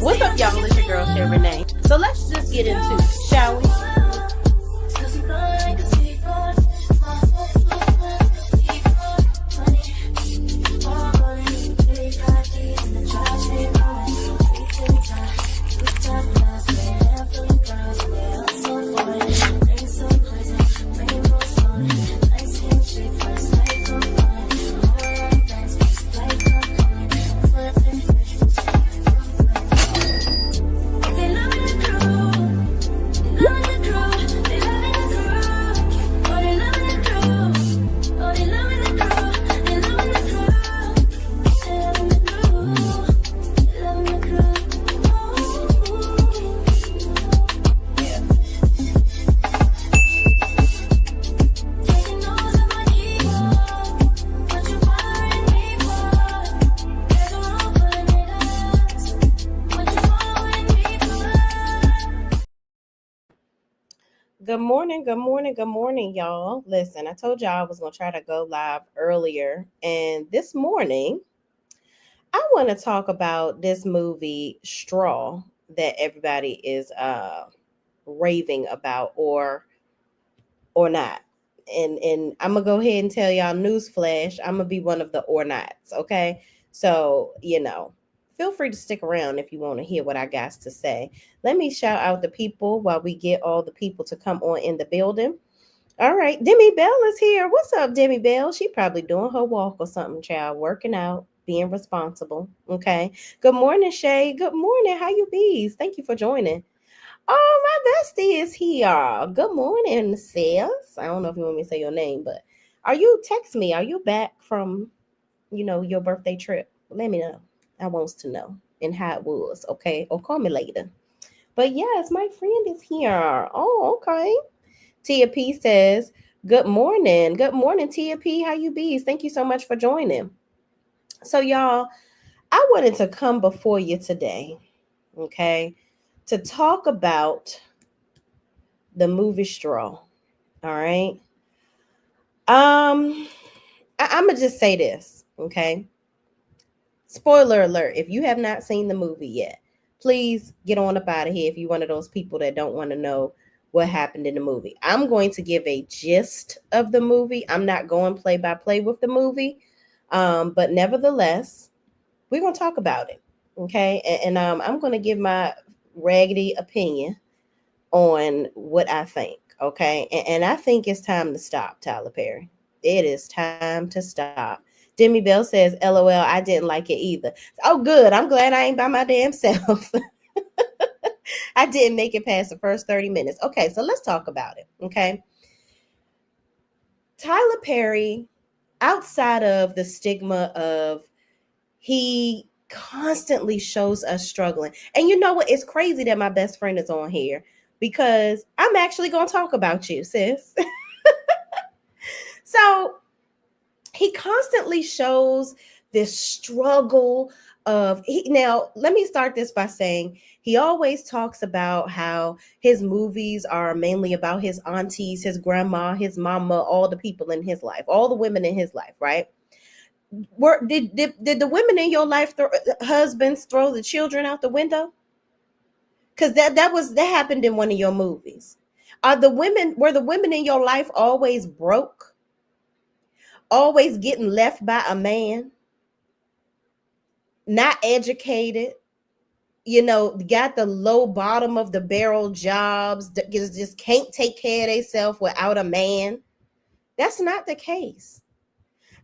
What's up, y'all? It's your girl, Shay Renee. So let's just get into it, shall we? Good morning, y'all. Listen, I told y'all I was going to try to go live earlier. And this morning, I want to talk about this movie, Straw, that everybody is raving about or not. And I'm going to go ahead and tell y'all, newsflash, I'm going to be one of the or nots, okay? So, feel free to stick around if you want to hear what I got to say. Let me shout out the people while we get all the people to come on in the building. All right, Demi Bell is here. What's up, Demi Bell? She probably doing her walk or something, child, working out, being responsible. Okay. Good morning, Shay. Good morning. How you bees? Thank you for joining. Oh, my bestie is here. Good morning, sis. I don't know if you want me to say your name, but text me? Are you back from, your birthday trip? Let me know. I wants to know and how it was, okay? Or call me later. But yes, my friend is here. Oh, okay. Tia P says, good morning. Good morning, Tia P. How you bees? Thank you so much for joining. So, y'all, I wanted to come before you today, okay, to talk about the movie Straw. All right. I'm gonna just say this, okay? Spoiler alert, if you have not seen the movie yet, please get on up out of here if you're one of those people that don't want to know what happened in the movie. I'm going to give a gist of the movie. I'm not going play by play with the movie. But nevertheless, we're going to talk about it. Okay. And I'm going to give my raggedy opinion on what I think. Okay. And I think it's time to stop, Tyler Perry. It is time to stop. Demi Bell says, LOL, I didn't like it either. Oh, good. I'm glad I ain't by my damn self. I didn't make it past the first 30 minutes. Okay, so let's talk about it. Okay. Tyler Perry, outside of the stigma of he constantly shows us struggling. And you know what? It's crazy that my best friend is on here because I'm actually going to talk about you, sis. So he constantly shows this struggle now let me start this by saying he always talks about how his movies are mainly about his aunties, his grandma, his mama, all the people in his life, all the women in his life, right? Did the women in your life husbands throw the children out the window? Because that happened in one of your movies. Were the women in your life always broke, always getting left by a man, not educated, got the low bottom of the barrel jobs, that just can't take care of themselves without a man? That's not the case.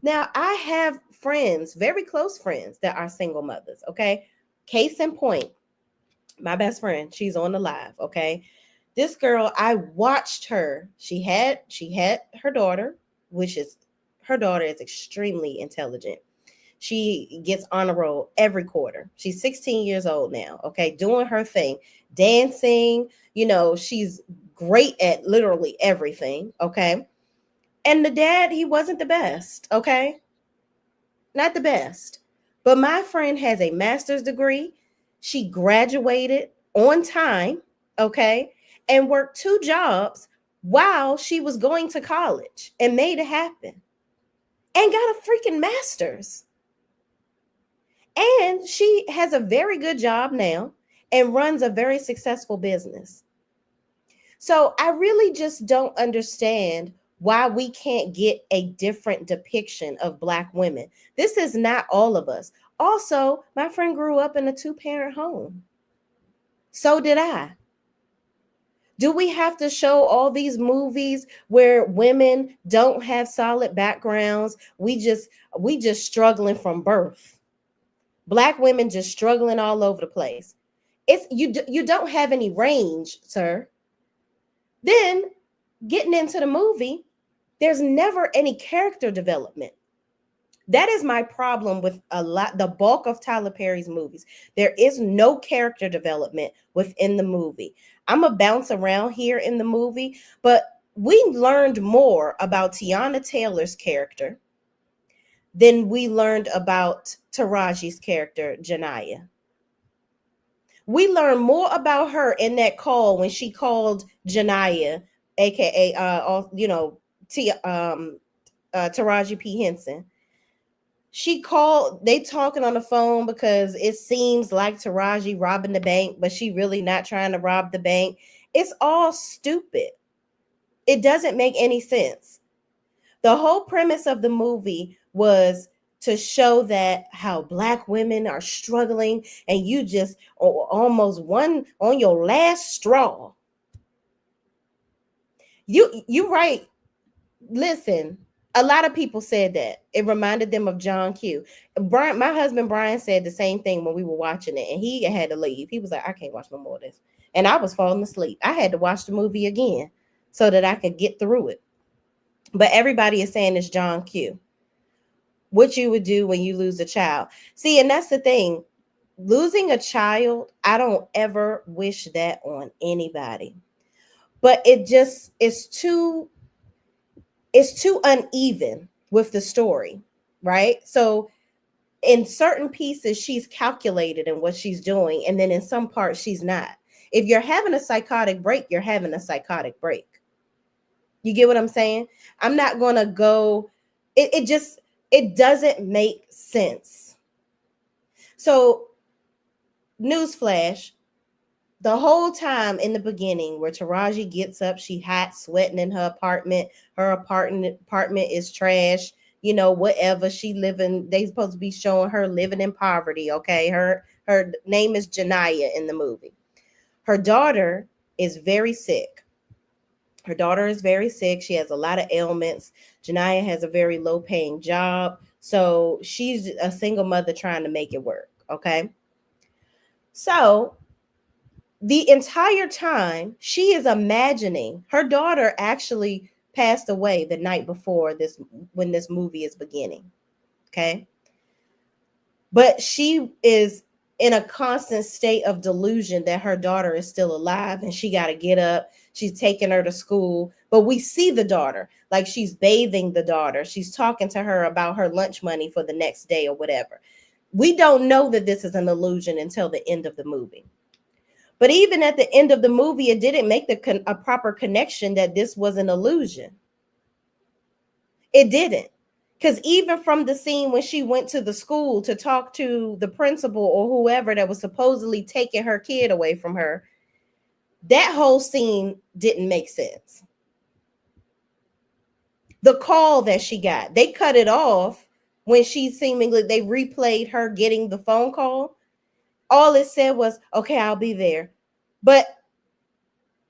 Now, I have friends, very close friends, that are single mothers, okay? Case in point, my best friend, she's on the live, okay? This girl, I watched her. She had her daughter, her daughter is extremely intelligent. She gets honor roll every quarter. She's 16 years old now, okay, doing her thing, dancing, she's great at literally everything, okay? And the dad, he wasn't the best, okay? Not the best. But my friend has a master's degree. She graduated on time, okay, and worked 2 jobs while she was going to college and made it happen and got a freaking master's. And she has a very good job now. and runs a very successful business. So I really just don't understand why we can't get a different depiction of Black women. This is not all of us. Also, my friend grew up in a two-parent home. So did I. Do we have to show all these movies where women don't have solid backgrounds? We just struggling from birth. Black women just struggling all over the place. It's you don't have any range, sir. Then getting into the movie, there's never any character development. That is my problem with the bulk of Tyler Perry's movies. There is no character development within the movie. I'm a bounce around here in the movie, but we learned more about Tiana Taylor's character than we learned about Taraji's character, Janiyah. We learned more about her in that call when she called Janiyah, aka Taraji P. Henson. She called, they talking on the phone because it seems like Taraji robbing the bank, but she really not trying to rob the bank. It's all stupid. It doesn't make any sense. The whole premise of the movie was to show that how Black women are struggling and you just almost one on your last straw. You right. Listen, a lot of people said that it reminded them of John Q. Brian, my husband Brian, said the same thing when we were watching it, and he had to leave. He was like, I can't watch no more of this. And I was falling asleep. I had to watch the movie again so that I could get through it. But everybody is saying it's John Q. What you would do when you lose a child. See, and that's the thing. Losing a child, I don't ever wish that on anybody. But it just is too uneven with the story, right? So in certain pieces, she's calculated in what she's doing, and then in some parts, she's not. If you're having a psychotic break, you're having a psychotic break. You get what I'm saying? I'm not gonna go. It doesn't make sense. So, newsflash: the whole time in the beginning where Taraji gets up, she hot, sweating in her apartment. Her apartment is trash. Whatever she living, they supposed to be showing her living in poverty. Okay, her name is Janiyah in the movie. Her daughter is very sick. Her daughter is very sick. She has a lot of ailments. Janiyah has a very low paying job. So she's a single mother trying to make it work. Okay. So the entire time she is imagining her daughter actually passed away the night before this, when this movie is beginning. Okay. But she is in a constant state of delusion that her daughter is still alive and she got to get up. She's taking her to school, but we see the daughter, like she's bathing the daughter. She's talking to her about her lunch money for the next day or whatever. We don't know that this is an illusion until the end of the movie. But even at the end of the movie, it didn't make a proper connection that this was an illusion. It didn't. Because even from the scene when she went to the school to talk to the principal or whoever that was supposedly taking her kid away from her, that whole scene didn't make sense. The call that she got, they cut it off when they replayed her getting the phone call. All it said was, okay, I'll be there. But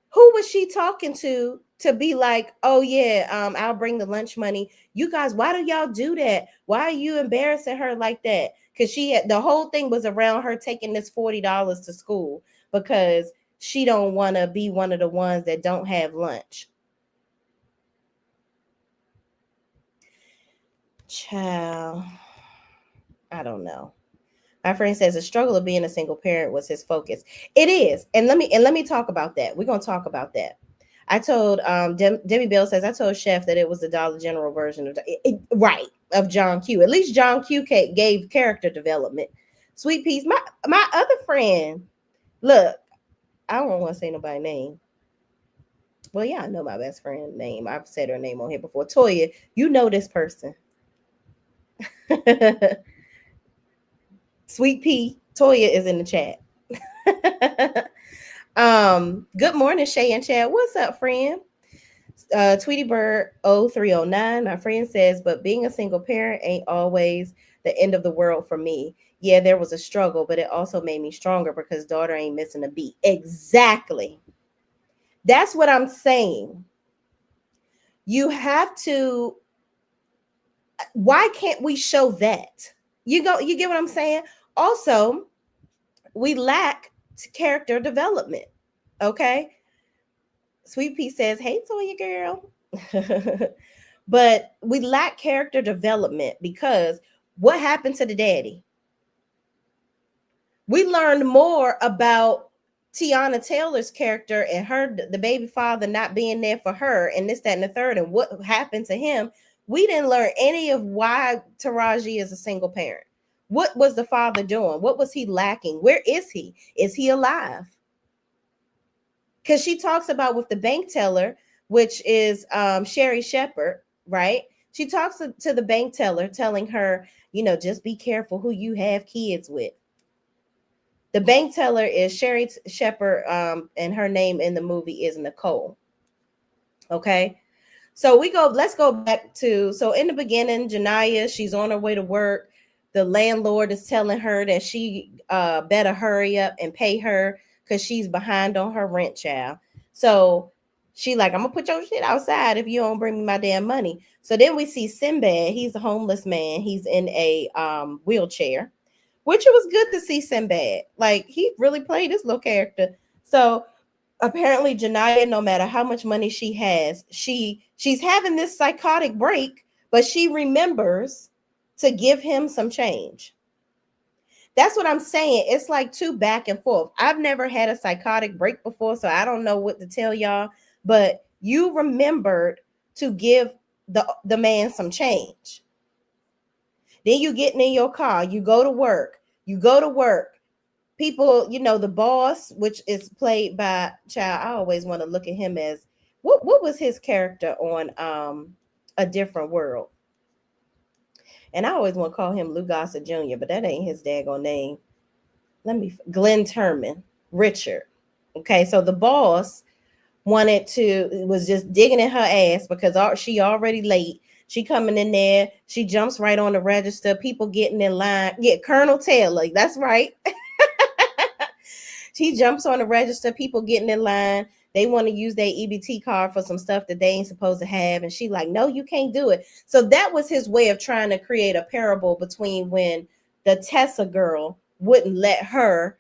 who was she talking to be like, oh yeah, I'll bring the lunch money? You guys, why do y'all do that? Why are you embarrassing her like that? Because the whole thing was around her taking this $40 to school because she don't want to be one of the ones that don't have lunch. Child, I don't know. My friend says the struggle of being a single parent was his focus. It is. And let me talk about that. We're going to talk about that. I told Debbie Bell says I told Chef that it was the Dollar General version of John Q. At least John Q gave character development. Sweet Peas, my other friend. Look, I don't want to say nobody's name. Well, yeah, I know my best friend's name. I've said her name on here before. Toya, you know this person. Sweet Pea, Toya is in the chat. Good morning, Shay and Chad. What's up, friend? Tweety Bird 0309, my friend says, but being a single parent ain't always the end of the world for me. Yeah, there was a struggle, but it also made me stronger because daughter ain't missing a beat. Exactly. That's what I'm saying. You have to, why can't we show that? You get what I'm saying? Also, we lack character development. Okay. Sweet Pea says, hey, Toya girl. But we lack character development because what happened to the daddy? We learned more about Tiana Taylor's character and her, the baby father not being there for her, and this, that, and the third, and what happened to him. We didn't learn any of why Taraji is a single parent. What was the father doing? What was he lacking? Where is he? Is he alive? Because she talks about with the bank teller, which is Sherry Shepherd, right? She talks to the bank teller, telling her, just be careful who you have kids with. The bank teller is Sherry Shepherd, and her name in the movie is Nicole. Okay. So let's go back to, so in the beginning, Janiyah, she's on her way to work. The landlord is telling her that she better hurry up and pay her because she's behind on her rent, child. So she like, I'm gonna put your shit outside if you don't bring me my damn money. So then we see Sinbad. He's a homeless man. He's in a wheelchair, which it was good to see Sinbad. Like, he really played this little character. So apparently Janiyah, no matter how much money she has, she's having this psychotic break, but she remembers to give him some change. That's what I'm saying. It's like two back and forth. I've never had a psychotic break before, so I don't know what to tell y'all, but you remembered to give the man some change. Then you getting in your car, you go to work. People, the boss, which is played by child. I always want to look at him as what was his character on A Different World. And I always want to call him Lou Gossett Jr., but that ain't his daggone name. Glenn Turman, Richard. Okay, so the boss was just digging in her ass because she already late. She coming in there, she jumps right on the register. People getting in line. Yeah, Colonel Taylor, that's right. She jumps on the register, people getting in line. They want to use their EBT card for some stuff that they ain't supposed to have. And she like, no, you can't do it. So that was his way of trying to create a parable between when the Tessa girl wouldn't let her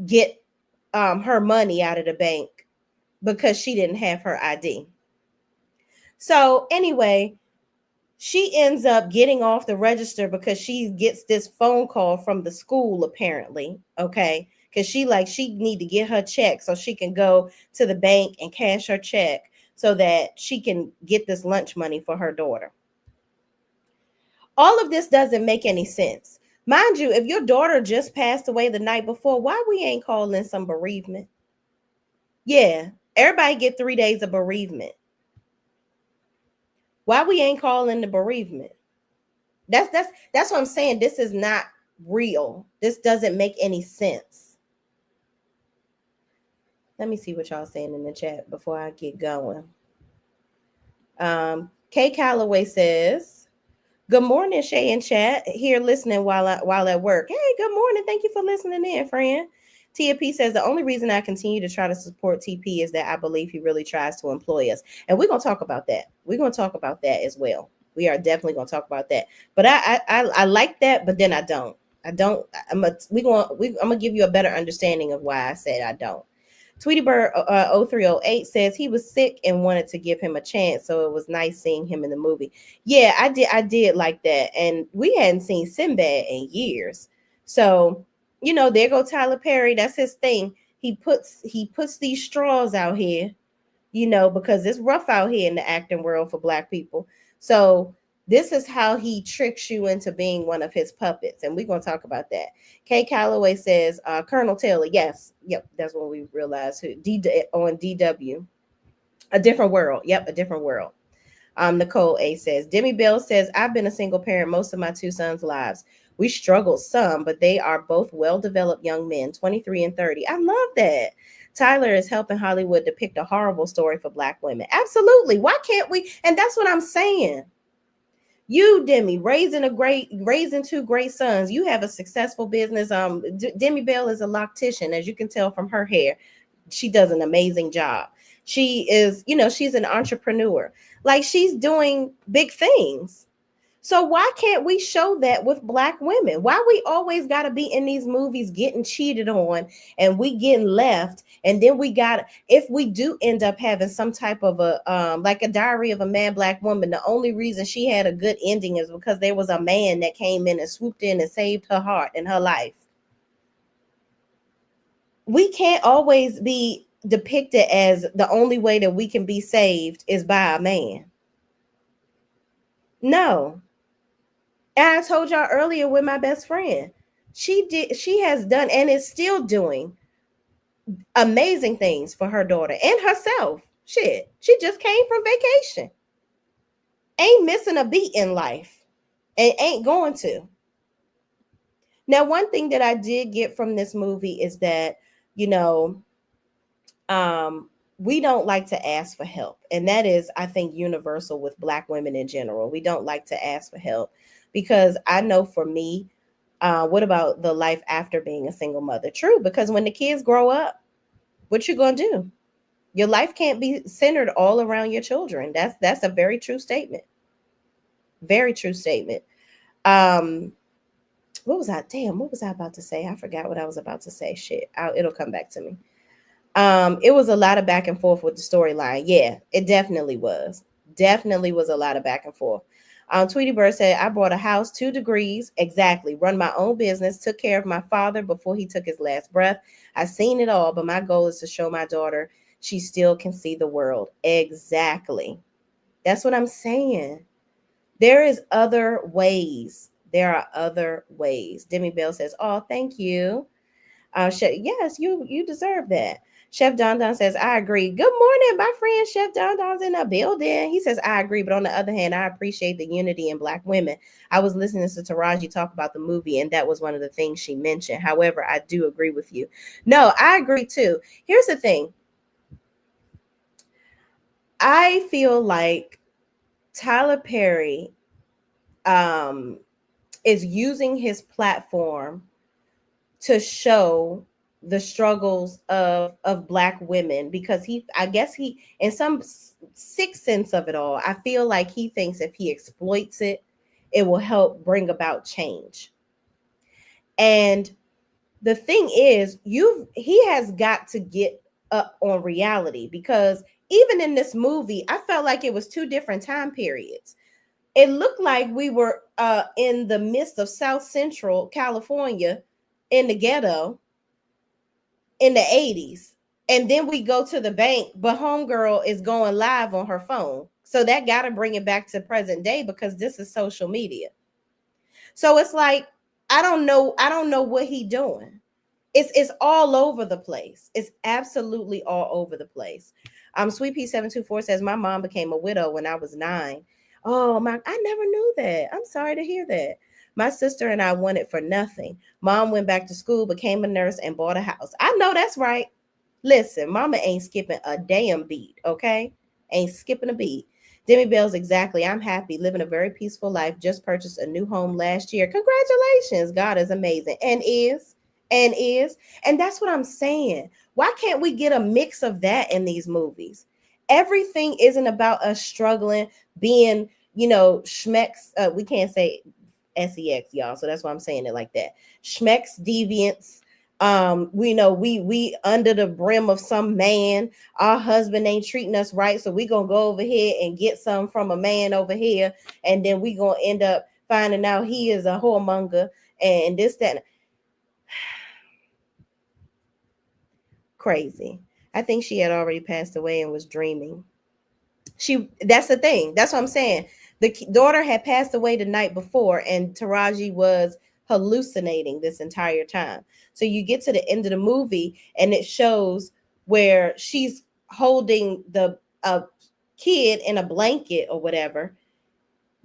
get her money out of the bank because she didn't have her ID. So anyway, she ends up getting off the register because she gets this phone call from the school, apparently. Okay. Because she need to get her check so she can go to the bank and cash her check so that she can get this lunch money for her daughter. All of this doesn't make any sense. Mind you, if your daughter just passed away the night before, why we ain't calling some bereavement? Yeah, everybody get 3 days of bereavement. Why we ain't calling the bereavement? That's what I'm saying. This is not real. This doesn't make any sense. Let me see what y'all saying in the chat before I get going. Kay Calloway says, good morning, Shay and chat. Here listening while at work. Hey, good morning. Thank you for listening in, friend. Tia P says, the only reason I continue to try to support TP is that I believe he really tries to employ us. And we're going to talk about that. We're going to talk about that as well. We are definitely going to talk about that. But I like that, but then I don't. I'm going to give you a better understanding of why I said I don't. Tweety Bird 0308 says he was sick and wanted to give him a chance, so it was nice seeing him in the movie. Yeah, I did like that. And we hadn't seen Sinbad in years. So, there go Tyler Perry. That's his thing. He puts these straws out here, because it's rough out here in the acting world for Black people. So this is how he tricks you into being one of his puppets. And we're going to talk about that. Kay Calloway says, Colonel Taylor. Yes. Yep. That's when we realized who on DW. A Different World. Yep. A Different World. Nicole A says, Demi Bell says, I've been a single parent most of my two sons' lives. We struggled some, but they are both well developed young men, 23 and 30. I love that. Tyler is helping Hollywood depict a horrible story for Black women. Absolutely. Why can't we? And that's what I'm saying. You, Demi, raising two great sons. You have a successful business. Demi Bell is a loctician, as you can tell from her hair. She does an amazing job. She is, she's an entrepreneur. Like, she's doing big things. So why can't we show that with Black women? Why we always got to be in these movies getting cheated on and we getting left, and then we got, if we do end up having some type of a like a Diary of a Mad Black Woman, the only reason she had a good ending is because there was a man that came in and swooped in and saved her heart and her life. We can't always be depicted as the only way that we can be saved is by a man. No. And I told y'all earlier with my best friend, she has done and is still doing amazing things for her daughter and herself. Shit, she just came from vacation. Ain't missing a beat in life and ain't going to. Now, one thing that I did get from this movie is that, you know, we don't like to ask for help. And that is, I think, universal with Black women in general. We don't like to ask for help because I know for me, what about the life after being a single mother? True, because when the kids grow up, what you gonna do? Your life can't be centered all around your children. That's a very true statement. Very true statement. What was I? Damn, what was I about to say? I forgot what I was about to say. Shit, it'll come back to me. It was a lot of back and forth with the storyline. Yeah, it definitely was. Definitely was a lot of back and forth. Tweety Bird said, I bought a house, 2 degrees, exactly, run my own business, took care of my father before he took his last breath. I've seen it all, but my goal is to show my daughter she still can see the world. Exactly. That's what I'm saying. There is other ways. There are other ways. Demi Bell says, oh, thank you. Yes, you deserve that. Chef Don Don says, I agree. Good morning, my friend. Chef Don Don's in the building. He says, I agree. But on the other hand, I appreciate the unity in Black women. I was listening to Taraji talk about the movie, and that was one of the things she mentioned. However, I do agree with you. No, I agree too. Here's the thing. I feel like Tyler Perry is using his platform to show the struggles of Black women, because I guess he, in some sick sense of it all, I feel like he thinks if he exploits it, it will help bring about change. And the thing is, he has got to get up on reality, because even in this movie, I felt like it was 2 different time periods. It looked like we were in the midst of South Central California in the ghetto in the 80s. And then we go to the bank, but homegirl is going live on her phone. So that got to bring it back to present day, because this is social media. So it's like, I don't know what he doing. It's all over the place. It's absolutely all over the place. Sweet P724 says, my mom became a widow when I was 9. Oh my, I never knew that. I'm sorry to hear that. My sister and I wanted for nothing. Mom went back to school, became a nurse, and bought a house. I know that's right. Listen, mama ain't skipping a damn beat, okay? Ain't skipping a beat. Demi Bell's exactly. I'm happy, living a very peaceful life. Just purchased a new home last year. Congratulations. God is amazing. And is. And that's what I'm saying. Why can't we get a mix of that in these movies? Everything isn't about us struggling, being, schmecks. We can't say sex, y'all. So that's why I'm saying it like that. Schmecks, deviants. We know we under the brim of some man. Our husband ain't treating us right, so we gonna go over here and get some from a man over here, and then we gonna end up finding out he is a whoremonger and this, that. Crazy. I think she had already passed away and was dreaming. That's the thing. That's what I'm saying. The daughter had passed away the night before, and Taraji was hallucinating this entire time. So you get to the end of the movie, and it shows where she's holding the kid in a blanket or whatever,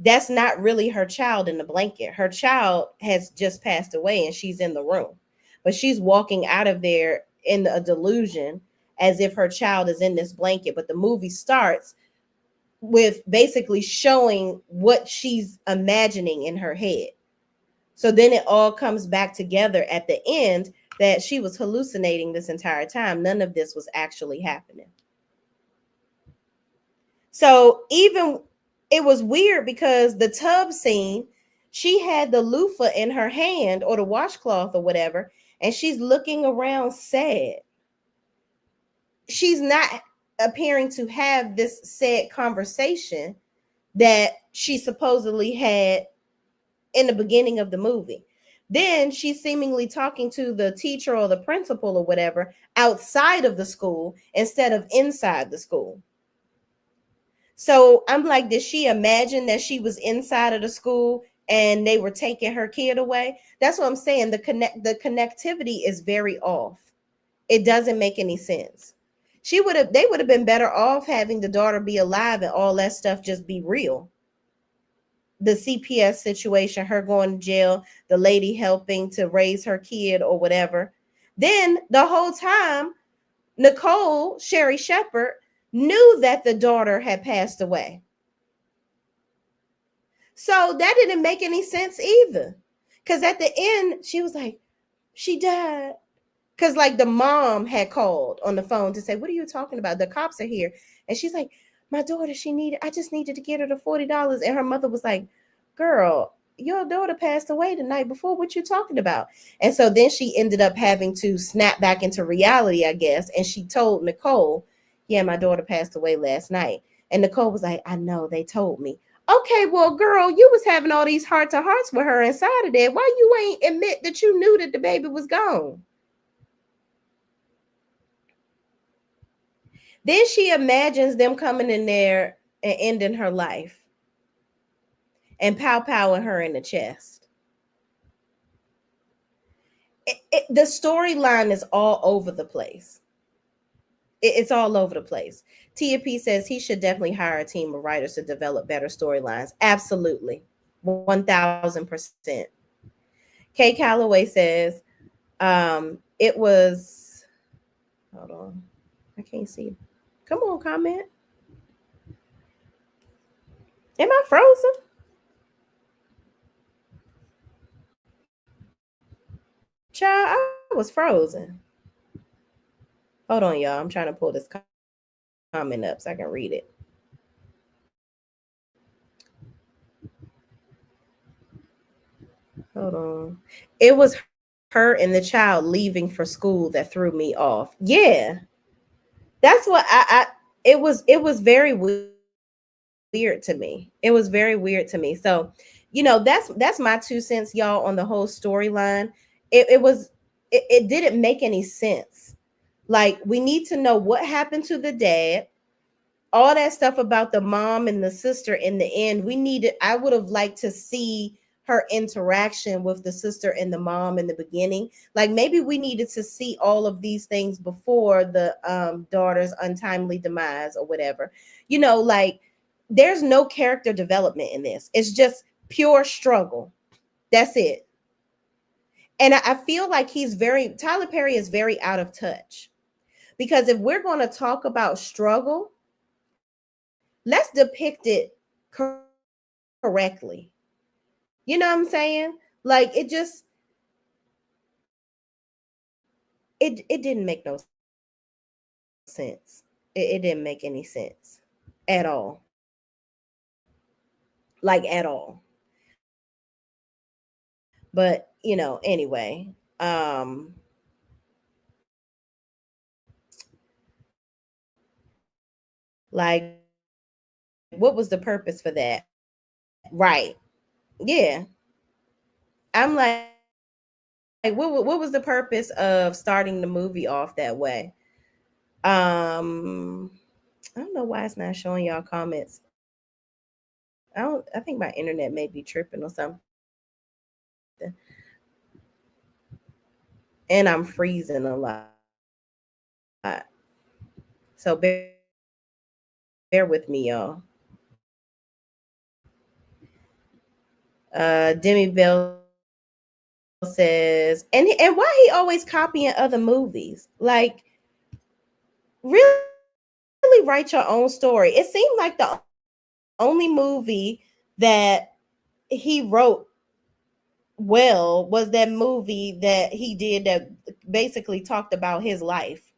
That's not really her child in the blanket. Her child has just passed away and she's in the room. But she's walking out of there in a delusion as if her child is in this blanket. But the movie starts with basically showing what she's imagining in her head. So then it all comes back together at the end that she was hallucinating this entire time. None of this was actually happening. So even it was weird because the tub scene, she had the loofah in her hand or the washcloth or whatever, and she's looking around sad. She's not appearing to have this sad conversation that she supposedly had in the beginning of the movie. Then she's seemingly talking to the teacher or the principal or whatever outside of the school instead of inside the school. So I'm like, did she imagine that she was inside of the school and they were taking her kid away? That's what I'm saying. The connectivity is very off. It doesn't make any sense. They would have been better off having the daughter be alive and all that stuff just be real. The CPS situation, her going to jail, the lady helping to raise her kid or whatever. Then the whole time, Nicole, Sherry Shepherd, knew that the daughter had passed away. So that didn't make any sense either. Because at the end, she was like, she died. Because like the mom had called on the phone to say, what are you talking about? The cops are here. And she's like, my daughter, I just needed to get her the $40. And her mother was like, girl, your daughter passed away the night before. What you talking about? And so then she ended up having to snap back into reality, I guess. And she told Nicole, yeah, my daughter passed away last night. And Nicole was like, I know, they told me. Okay, well, girl, you was having all these heart to hearts with her inside of there. Why you ain't admit that you knew that the baby was gone? Then she imagines them coming in there and ending her life and powing her in the chest. The storyline is all over the place. It's all over the place. Tia P says he should definitely hire a team of writers to develop better storylines. Absolutely. 1000%. Kay Calloway says, it was, hold on. I can't see. Come on, comment. Am I frozen? Child, I was frozen. Hold on, y'all. I'm trying to pull this comment up so I can read it. Hold on. It was her and the child leaving for school that threw me off. Yeah. That's what I it was very weird to me. It was very weird to me. So, that's my 2 cents, y'all, on the whole storyline. It didn't make any sense. Like, we need to know what happened to the dad, all that stuff about the mom and the sister in the end. I would have liked to see her interaction with the sister and the mom in the beginning. Like, maybe we needed to see all of these things before the daughter's untimely demise or whatever. Like, there's no character development in this. It's just pure struggle. That's it. And I feel like Tyler Perry is very out of touch, because if we're going to talk about struggle, let's depict it correctly. You know what I'm saying? Like, it didn't make no sense. It didn't make any sense at all. Like, at all. But, anyway, like, what was the purpose for that? Right. Yeah. I'm like, what was the purpose of starting the movie off that way? I don't know why it's not showing y'all comments. I think my internet may be tripping or something. And I'm freezing a lot. So bear with me, y'all. Demi Bell says, and why he always copying other movies? Like, really write your own story. It seemed like the only movie that he wrote well was that movie that he did that basically talked about his life.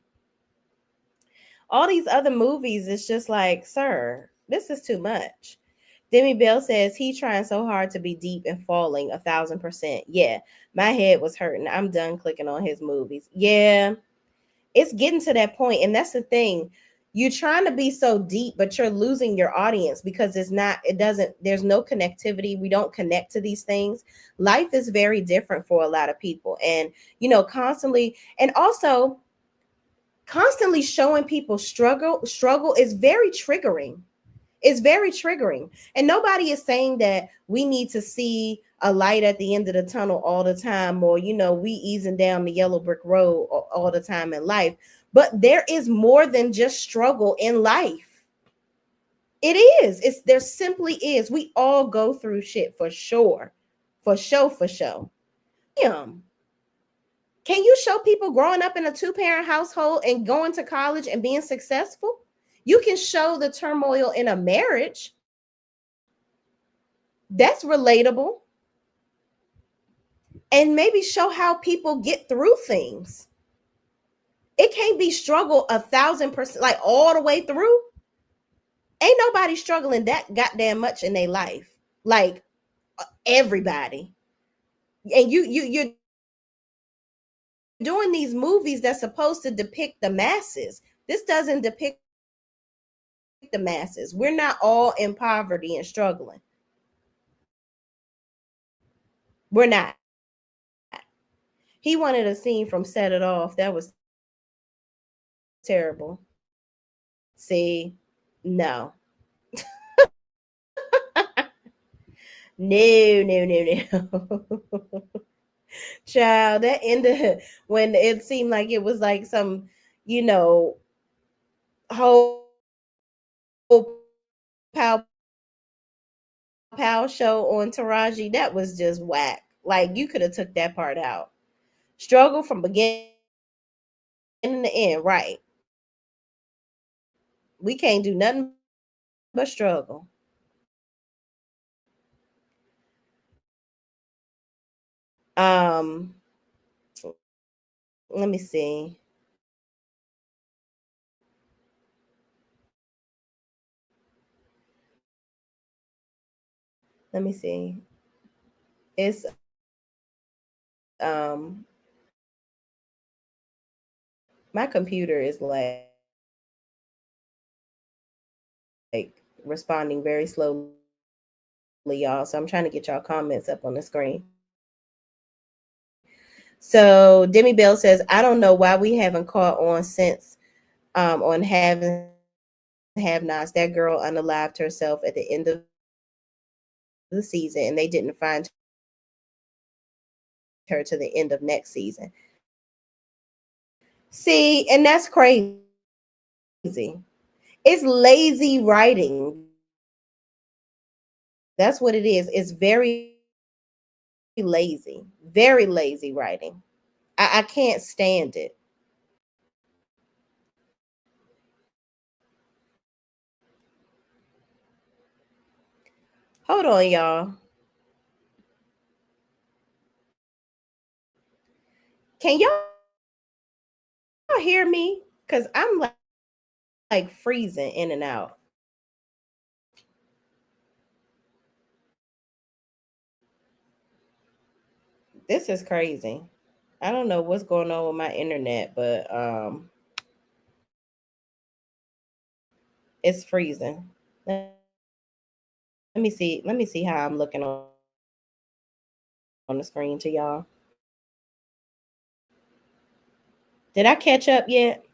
All these other movies, it's just like, sir, this is too much. Demi Bell says he trying so hard to be deep and falling 1,000%. Yeah, my head was hurting. I'm done clicking on his movies. Yeah, it's getting to that point, and that's the thing. You're trying to be so deep, but you're losing your audience because it's not. It doesn't. There's no connectivity. We don't connect to these things. Life is very different for a lot of people, and constantly, and also constantly showing people struggle is very triggering. It's very triggering. And nobody is saying that we need to see a light at the end of the tunnel all the time, or we easing down the yellow brick road all the time in life. But there is more than just struggle in life. It is. There simply is. We all go through shit for sure. For sure, for sure. Damn. Can you show people growing up in a two-parent household and going to college and being successful? You can show the turmoil in a marriage. That's relatable. And maybe show how people get through things. It can't be struggle 1,000%, like all the way through. Ain't nobody struggling that goddamn much in their life. Like everybody. And you're doing these movies that's supposed to depict the masses. This doesn't depict the masses. We're not all in poverty and struggling. We're not. He wanted a scene from Set It Off. That was terrible. See, no. No, no, no, no. Child, that ended when it seemed like it was like some, you know, whole pow pow show on Taraji. That was just whack. Like you could have took that part out. Struggle from beginning to end, right? We can't do nothing but struggle. Um, let me see. Let me see. It's um my computer is like responding very slowly, y'all. So I'm trying to get y'all comments up on the screen. So Demi Bell says, I don't know why we haven't caught on since on having have nots. That girl unalived herself at the end of the season and they didn't find her to the end of next season. See, and that's crazy. It's lazy writing. That's what it is. It's very lazy writing. I can't stand it. Hold on, y'all. Can y'all hear me? Because I'm like freezing in and out. This is crazy. I don't know what's going on with my internet, but it's freezing. Let me see. Let me see how I'm looking on the screen to y'all. Did I catch up yet?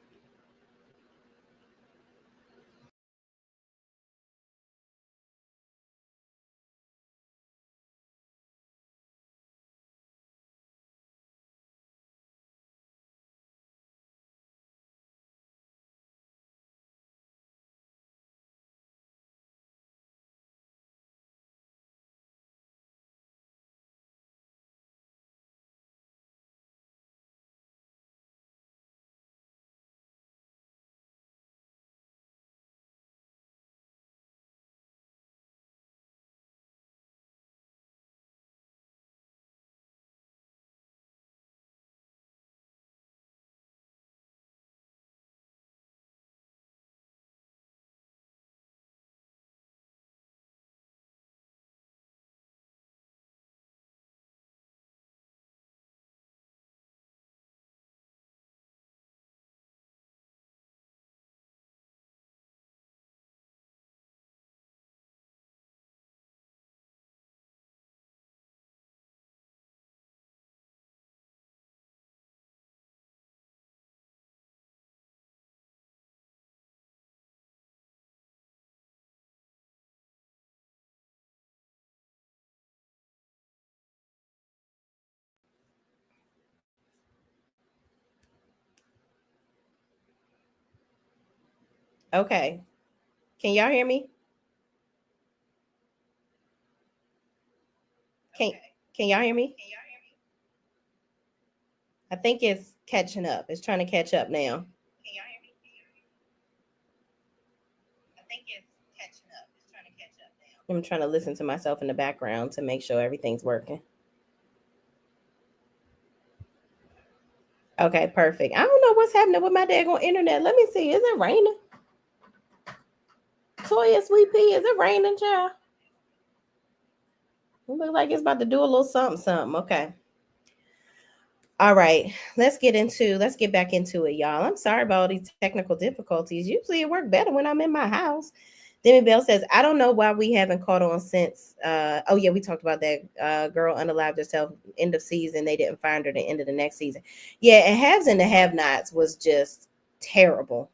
Okay. Can y'all hear me? Can can y'all hear me? I think it's catching up. It's trying to catch up now. I'm trying to listen to myself in the background to make sure everything's working. Okay, perfect. I don't know what's happening with my daggone internet. Let me see. Is it raining? Toya Sweet Pea, is it raining, child? It looks like it's about to do a little something, something. Okay. All right. Let's get back into it, y'all. I'm sorry about all these technical difficulties. Usually it works better when I'm in my house. Demi Bell says, I don't know why we haven't caught on since oh yeah, we talked about that girl unalived herself end of season. They didn't find her the end of the next season. Yeah, and Haves and the Have Nots was just terrible.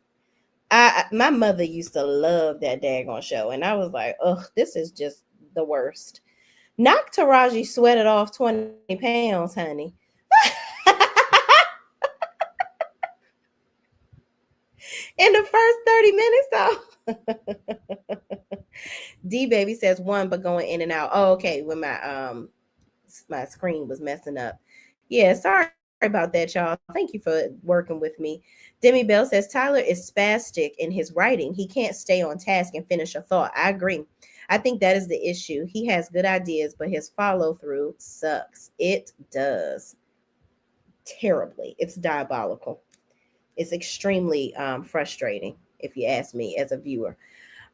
My mother used to love that daggone show, and I was like, ugh, this is just the worst. Knock Taraji sweated off 20 pounds, honey. In the first 30 minutes, though. D baby says one, but going in and out. Oh, okay. When my screen was messing up. Yeah, sorry about that, y'all. Thank you for working with me. Demi Bell says Tyler is spastic in his writing. He can't stay on task and finish a thought. I agree. I think that is the issue. He has good ideas, but his follow through sucks. It does terribly. It's diabolical. It's extremely frustrating, if you ask me, as a viewer.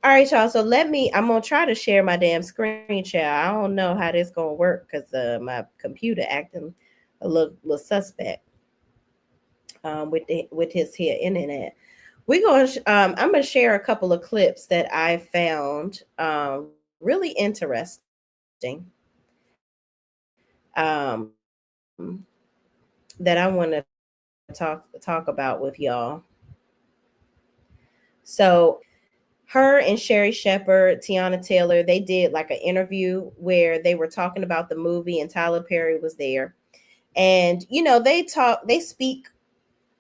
All right, y'all. So I'm gonna try to share my damn screen share. I don't know how this gonna work because my computer acting a little suspect with his here internet. I'm gonna share a couple of clips that I found really interesting. Um, that I want to talk about with y'all. So her and Sherry Shepherd, Tiana Taylor, they did like an interview where they were talking about the movie and Tyler Perry was there. And they speak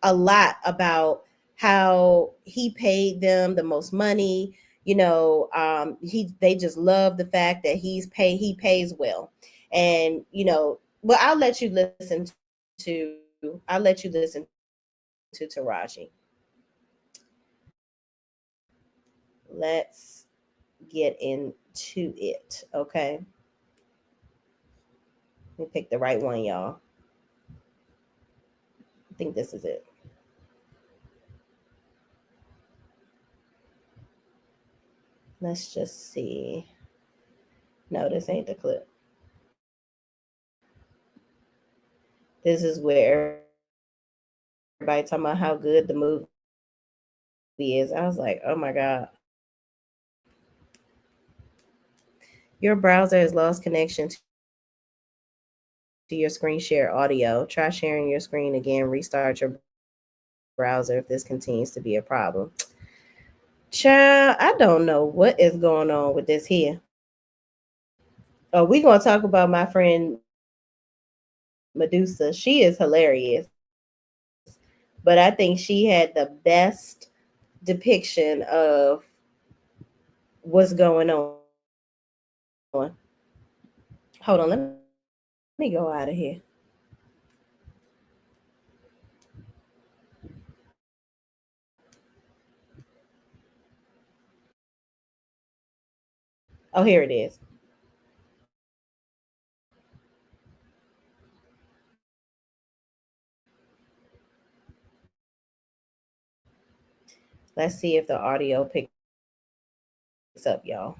a lot about how he paid them the most money. They just love the fact that he pays well. And well, to I'll let you listen to Taraji. Let's get into it. Okay. Let me pick the right one, y'all. I think this is it. Let's just see. No, this ain't the clip. This is where everybody talking about how good the movie is. I was like, oh my God. Your browser has lost connection to your screen share audio. Try sharing your screen again. Restart your browser if this continues to be a problem. Child, I don't know what is going on with this here. Oh, we're gonna talk about my friend Medusa. She is hilarious. But I think she had the best depiction of what's going on. Hold on, let me go out of here. Oh, here it is. Let's see if the audio picks up, y'all.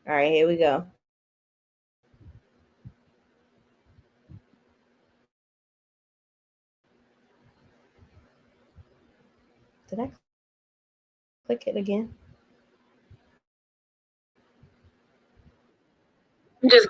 All right, here we go. Did I click it again? Just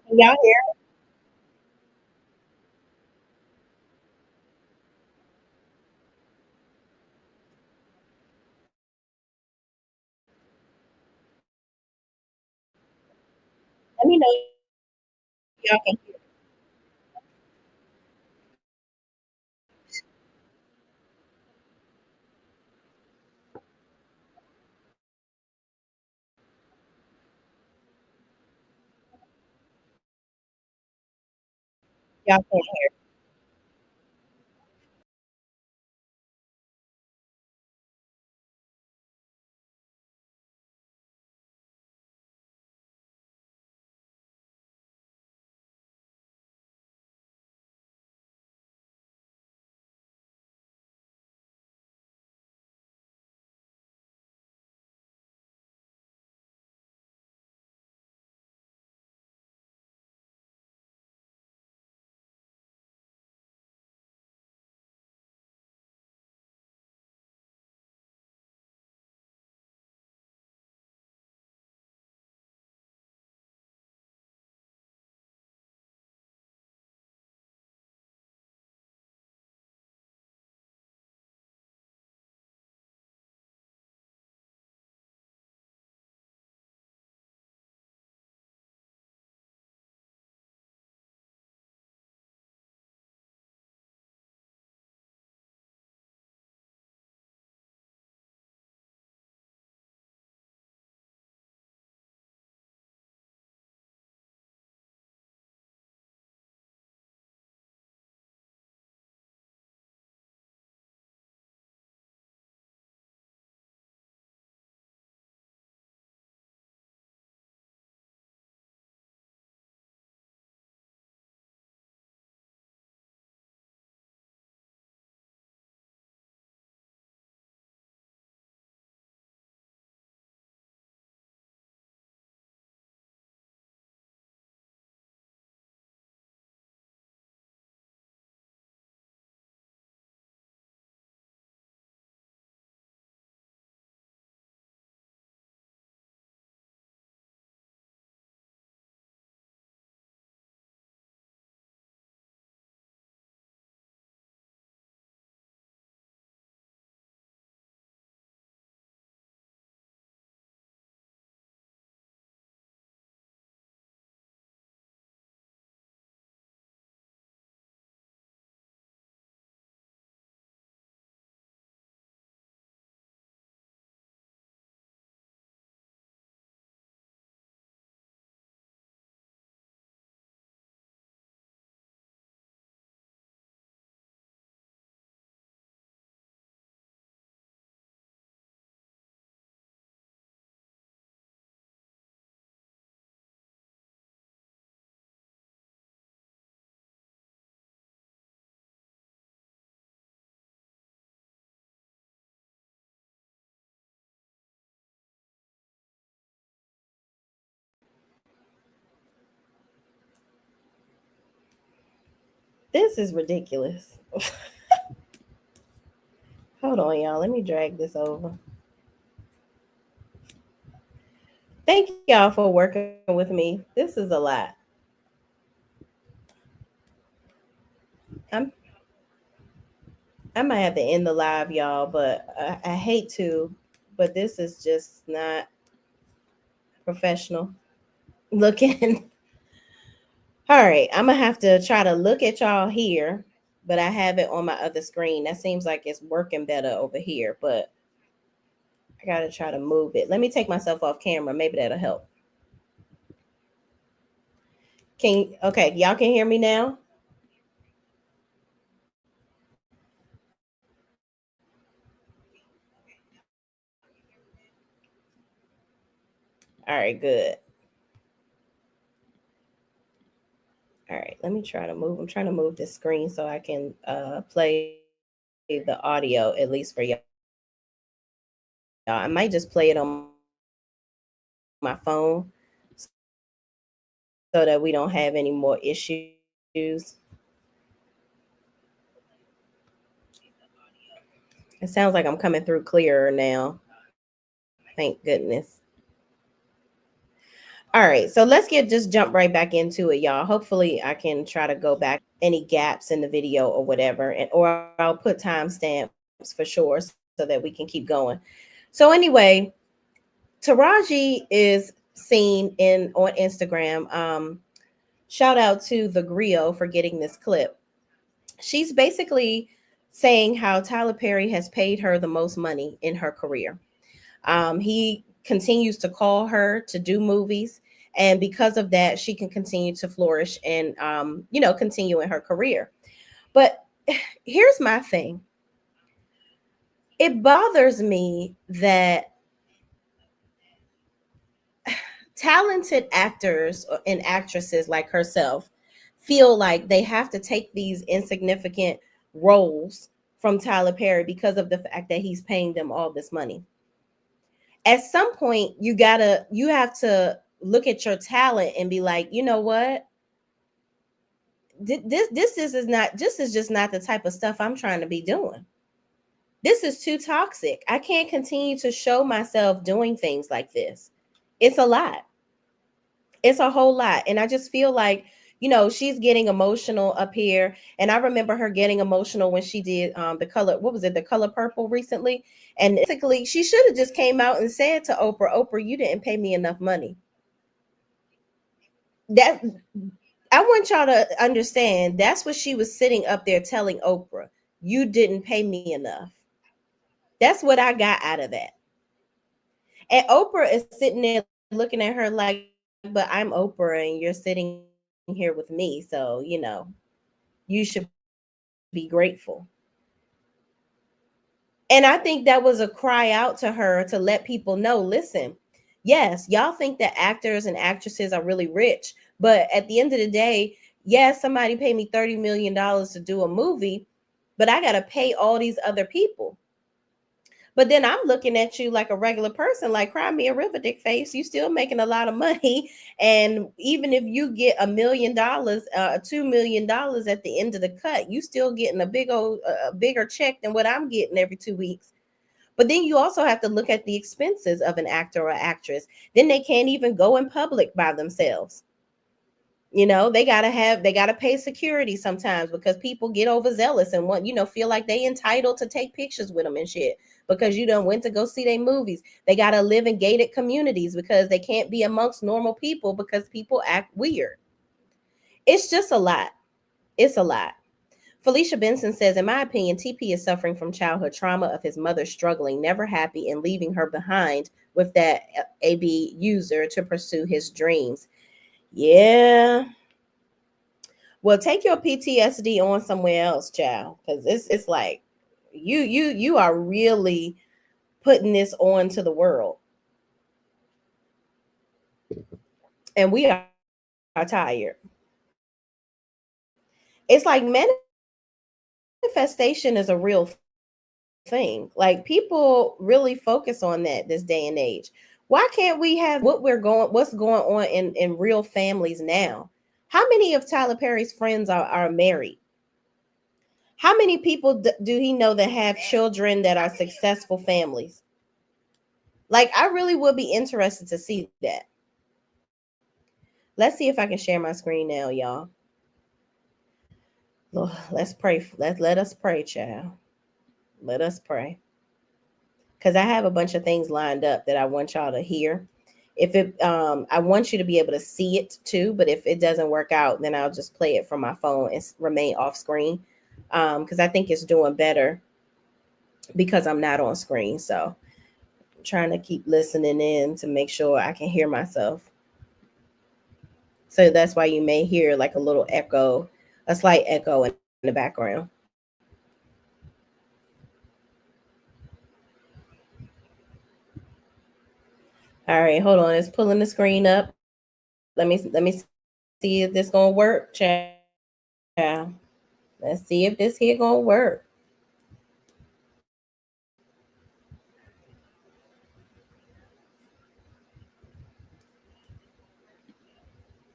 Can y'all hear? Let me know if y'all can. Y'all can hear. This is ridiculous. Hold on, y'all. Let me drag this over. Thank y'all for working with me. This is a lot. I'm I might have to end the live, y'all, but I hate to, but this is just not professional looking. All right, I'm gonna have to try to look at y'all here, but I have it on my other screen. That seems like it's working better over here, but I gotta try to move it. Let me take myself off camera. Maybe that'll help. Okay, y'all can hear me now? All right, good. All right, let me try to move. I'm trying to move this screen so I can play the audio at least for y'all. I might just play it on my phone so that we don't have any more issues. It sounds like I'm coming through clearer now. Thank goodness. All right, so let's get just jump right back into it, y'all. Hopefully, I can try to go back any gaps in the video or whatever, and or I'll put timestamps for sure so that we can keep going. So anyway, Taraji is seen in on Instagram. Shout out to the Griot for getting this clip. She's basically saying how Tyler Perry has paid her the most money in her career. He continues to call her to do movies, and because of that, she can continue to flourish and continue in her career. But here's my thing: it bothers me that talented actors and actresses like herself feel like they have to take these insignificant roles from Tyler Perry because of the fact that he's paying them all this money. At some point, you have to look at your talent and be like, you know what? This is just not the type of stuff I'm trying to be doing. This is too toxic. I can't continue to show myself doing things like this. It's a lot. It's a whole lot. And I just feel like, she's getting emotional up here. And I remember her getting emotional when she did the color, what was it, the color purple recently. And basically she should have just came out and said to Oprah, Oprah, you didn't pay me enough money. That I want y'all to understand that's what she was sitting up there telling Oprah. You didn't pay me enough. That's what I got out of that. And Oprah is sitting there looking at her like, but I'm Oprah and you're sitting here with me. So, you should be grateful. And I think that was a cry out to her to let people know, listen, yes, y'all think that actors and actresses are really rich, but at the end of the day, yes, somebody paid me $30 million to do a movie, but I got to pay all these other people. But then I'm looking at you like a regular person, like cry me a river, dick face. You still making a lot of money, and even if you get $1 million, $2 million at the end of the cut, you still getting a bigger check than what I'm getting every 2 weeks. But then you also have to look at the expenses of an actor or actress. Then they can't even go in public by themselves. They gotta pay security sometimes because people get overzealous and feel like they entitled to take pictures with them and shit because you done went to go see their movies. They gotta live in gated communities because they can't be amongst normal people because people act weird. It's just a lot. It's a lot. Felicia Benson says, in my opinion, TP is suffering from childhood trauma of his mother struggling, never happy, and leaving her behind with that AB user to pursue his dreams. Yeah. Well, take your PTSD on somewhere else, child, because it's like you are really putting this on to the world, and we are tired. It's like manifestation is a real thing. Like people really focus on that this day and age. Why can't we have what's going on in real families now? How many of Tyler Perry's friends are married? How many people do he know that have children that are successful families? Like, I really would be interested to see that. Let's see if I can share my screen now, y'all. Lord, let's pray. Let us pray, child. Let us pray. Because I have a bunch of things lined up that I want y'all to hear. If it I want you to be able to see it too, but if it doesn't work out, then I'll just play it from my phone and remain off screen. Because I think it's doing better because I'm not on screen. So I'm trying to keep listening in to make sure I can hear myself. So that's why you may hear like a little echo, a slight echo in the background. All right, hold on. It's pulling the screen up. Let me see if this gonna work, child. Let's see if this here gonna work.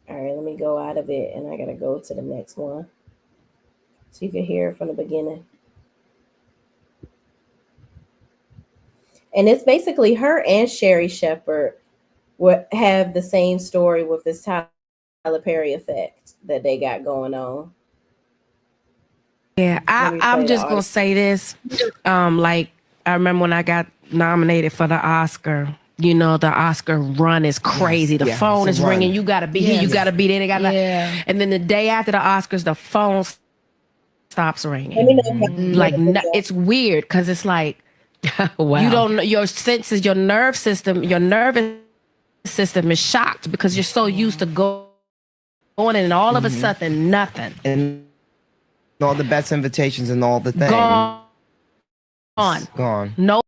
All right, let me go out of it and I gotta go to the next one so you can hear it from the beginning. And it's basically her and Sherry Shepherd would have the same story with this Tyler Perry effect that they got going on. Yeah, Let me play the I'm just audio. gonna say this. Like I remember when I got nominated for the Oscar. You know, the Oscar run is Yes, crazy. The yeah, phone it's a is ringing. run. You gotta be here. You Yes. gotta Yeah. be there. They gotta, Yeah. and then the day after the Oscars, the phone stops Let ringing. me know if I can Like hear the video. it's weird because it's like you Wow. don't know your senses, your nerve system, your nervous system is shocked because you're so used to going in, and all of a sudden nothing And all the best invitations and all the things, gone. gone. No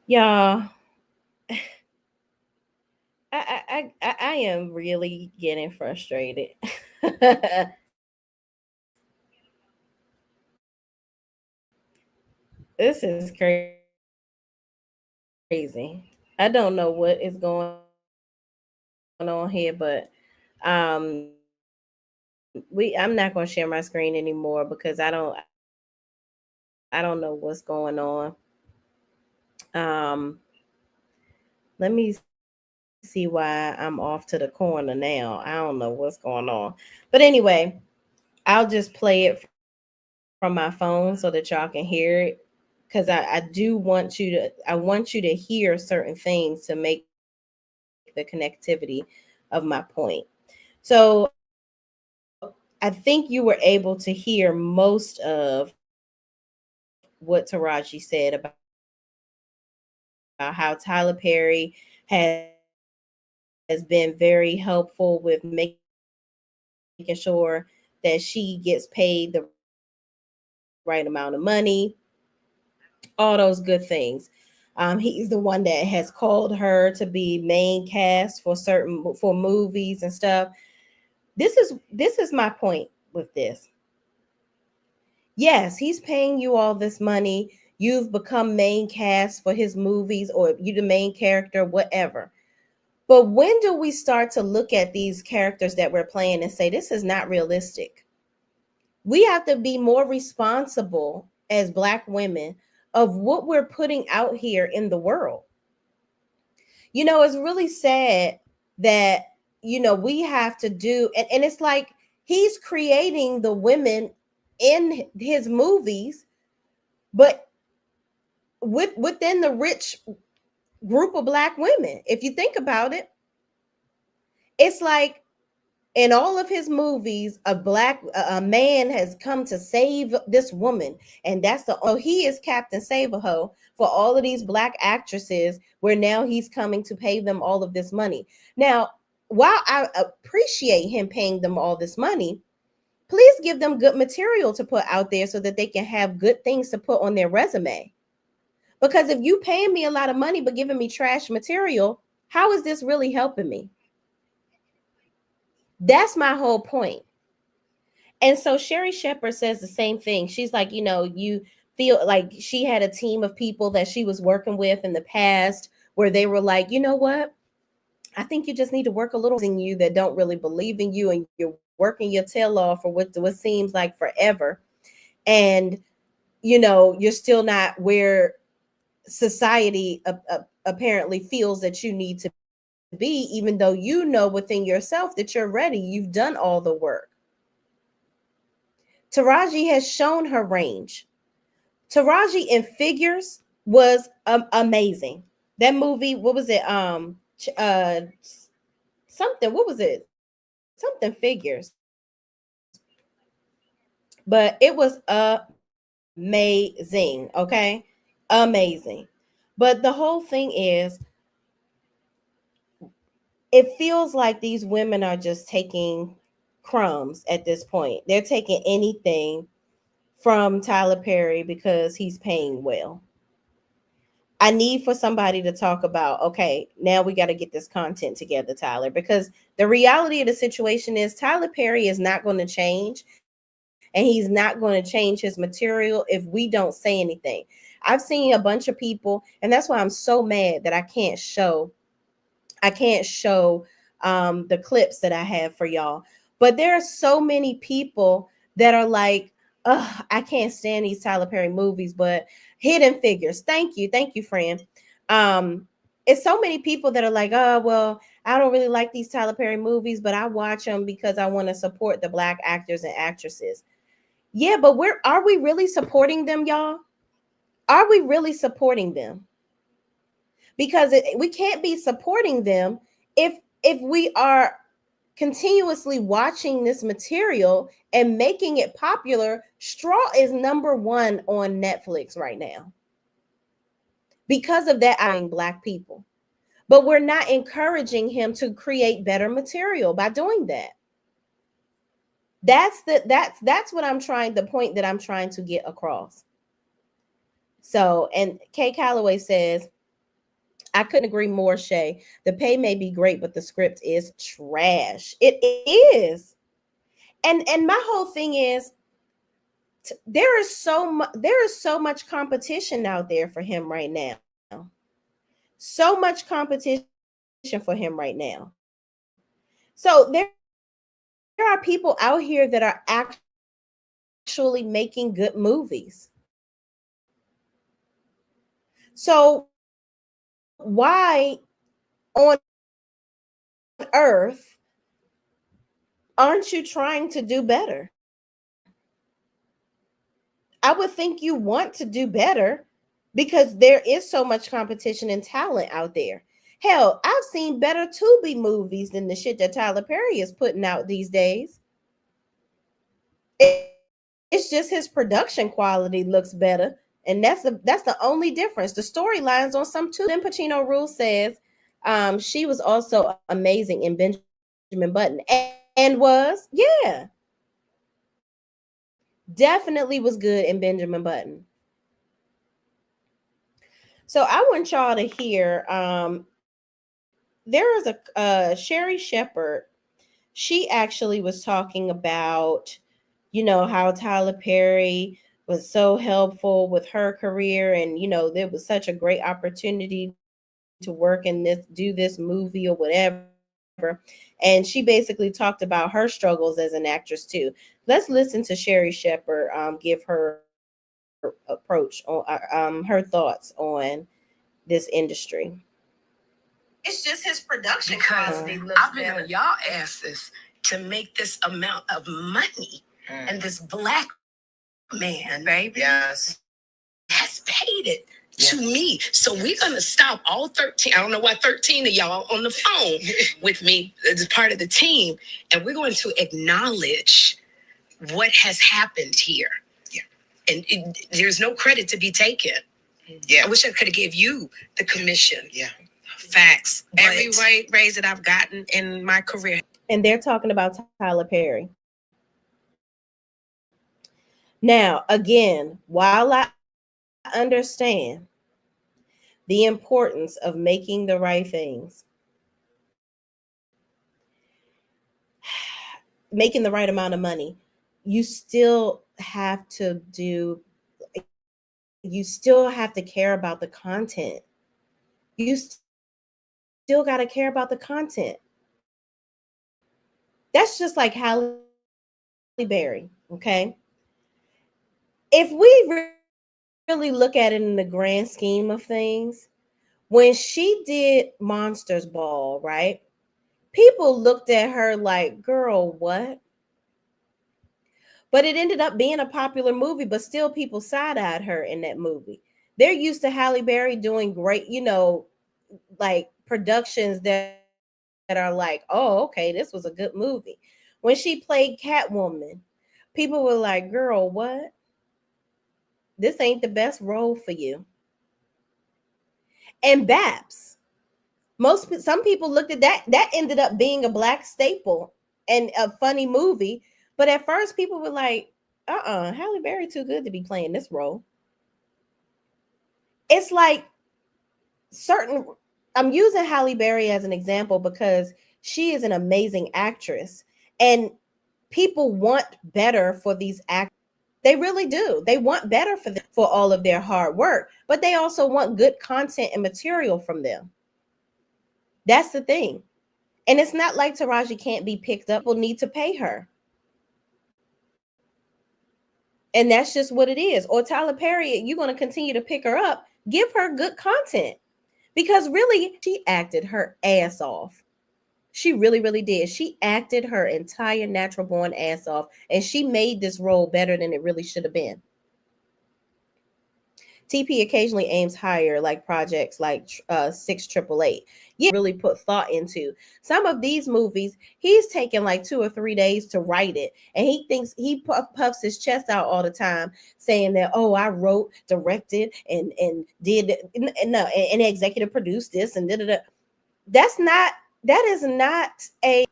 Y'all, I am really getting frustrated. This is crazy. I don't know what is going on here, but I'm not gonna share my screen anymore because I don't know what's going on. Um let me see why I'm off to the corner now. I don't know what's going on. But anyway, I'll just play it from my phone so that y'all can hear it. Because I do want you to hear certain things to make the connectivity of my point. So I think you were able to hear most of what Taraji said about how Tyler Perry has been very helpful with making sure that she gets paid the right amount of money, all those good things. He's the one that has called her to be main cast for movies and stuff. This is my point with this. Yes, he's paying you all this money. you've become main cast for his movies, or you the main character, whatever. But when do we start to look at these characters that we're playing and say, this is not realistic? We have to be more responsible as Black women of what we're putting out here in the world. It's really sad that, we have to do, and it's like he's creating the women in his movies, but within the rich group of Black women. If you think about it, it's like in all of his movies, a man has come to save this woman, and that's he is Captain Save-A-Ho for all of these Black actresses, where now he's coming to pay them all of this money. Now, while I appreciate him paying them all this money, please give them good material to put out there so that they can have good things to put on their resume. Because if you paying me a lot of money but giving me trash material, how is this really helping me? That's my whole point. And so Sherry Shepherd says the same thing. She's like, you feel like she had a team of people that she was working with in the past where they were like, you know what? I think you just need to work a little in you that don't really believe in you, and you're working your tail off for what seems like forever. And, you're still not where society apparently feels that you need to be, even though you know within yourself that you're ready. You've done all the work. Taraji has shown her range. Taraji in Figures was amazing. That movie, what was it? Something. What was it? Something Figures. But it was amazing. Okay, amazing. But the whole thing is, it feels like these women are just taking crumbs at this point. They're taking anything from Tyler Perry because he's paying well. I need for somebody to talk about, okay, now we got to get this content together, Tyler, because the reality of the situation is Tyler Perry is not going to change, and he's not going to change his material if we don't say anything. I've seen a bunch of people, and that's why I'm so mad that I can't show the clips that I have for y'all. But there are so many people that are like, oh, I can't stand these Tyler Perry movies, but Hidden Figures. Thank you, friend. It's so many people that are like, oh, well, I don't really like these Tyler Perry movies, but I watch them because I want to support the Black actors and actresses. Yeah, but are we really supporting them, y'all? Are we really supporting them? Because we can't be supporting them if we are continuously watching this material and making it popular. Straw is #1 on Netflix right now. Because of that, I'm Black people. But we're not encouraging him to create better material by doing that. That's what I'm trying, the point that I'm trying to get across. So, and Kay Calloway says, I couldn't agree more, Shay. The pay may be great, but the script is trash. It is. And my whole thing is, there is so much competition out there for him right now. So much competition for him right now. So there are people out here that are actually making good movies. So why on earth aren't you trying to do better? I would think you want to do better because there is so much competition and talent out there. Hell, I've seen better Tubi movies than the shit that Tyler Perry is putting out these days. It's just his production quality looks better, and that's the only difference. The storylines on some too. Then Pacino Rule says she was also amazing in Benjamin Button, and was, yeah, definitely was good in Benjamin Button. So I want y'all to hear. There is a Sherry Shepherd. She actually was talking about, how Tyler Perry was so helpful with her career, and there was such a great opportunity to work in this movie or whatever. And she basically talked about her struggles as an actress too. Let's listen to Sherry Shepherd give her approach on her thoughts on this industry. It's just his production because I've been on y'all asses to make this amount of money, and this black man, baby, yes, has paid it to me. So we're gonna stop all 13. I don't know why 13 of y'all on the phone with me as part of the team, and we're going to acknowledge what has happened here. Yeah, and there's no credit to be taken. Yeah, I wish I could have gave you the commission. Yeah. Facts. Every raise that I've gotten in my career. And they're talking about Tyler Perry. Now, again, while I understand the importance of making the right things, making the right amount of money, you still have to care about the content. You still got to care about the content. That's just like Halle Berry, okay? If we really look at it in the grand scheme of things, when she did Monsters Ball, right? People looked at her like, girl, what? But it ended up being a popular movie, but still people side-eyed her in that movie. They're used to Halle Berry doing great, like productions that are like, oh, okay, this was a good movie. When she played Catwoman, people were like, girl, what? This ain't the best role for you. And Babs, some people looked at that ended up being a black staple and a funny movie, but at first people were like, Halle Berry too good to be playing this role. It's like certain I'm using Halle Berry as an example because she is an amazing actress, and people want better for these actors. They really do. They want better for them for all of their hard work, but they also want good content and material from them. That's the thing. And it's not like Taraji can't be picked up. People need to pay her. And that's just what it is. Or Tyler Perry, you're going to continue to pick her up. Give her good content. Because really, she acted her ass off. She really, really did. She acted her entire natural born ass off. And she made this role better than it really should have been. TP occasionally aims higher, like projects like 6888. Yeah, really put thought into some of these movies. He's taken like 2 or 3 days to write it, and he thinks he puffs his chest out all the time, saying that, oh, I wrote, directed, and did and executive produced this and da da da. That is not a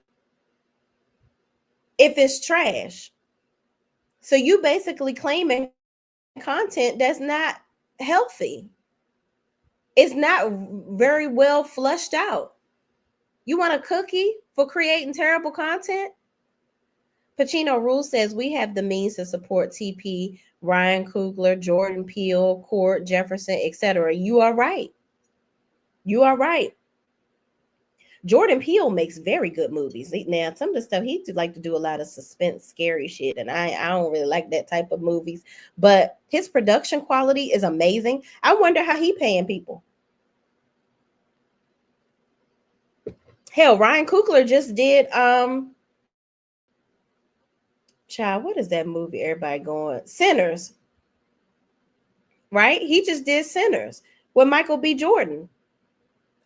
if it's trash. So you basically claiming content that's not healthy. It's not very well flushed out. You want a cookie for creating terrible content? Pacino Rule says we have the means to support TP, Ryan Coogler, Jordan Peele, Court, Jefferson, etc. You are right. You are right. Jordan Peele makes very good movies. Now, some of the stuff he like to do a lot of suspense, scary shit, and I don't really like that type of movies. But his production quality is amazing. I wonder how he paying people. Hell, Ryan Coogler just did child, what is that movie everybody going? Sinners. Right? He just did Sinners with Michael B. Jordan.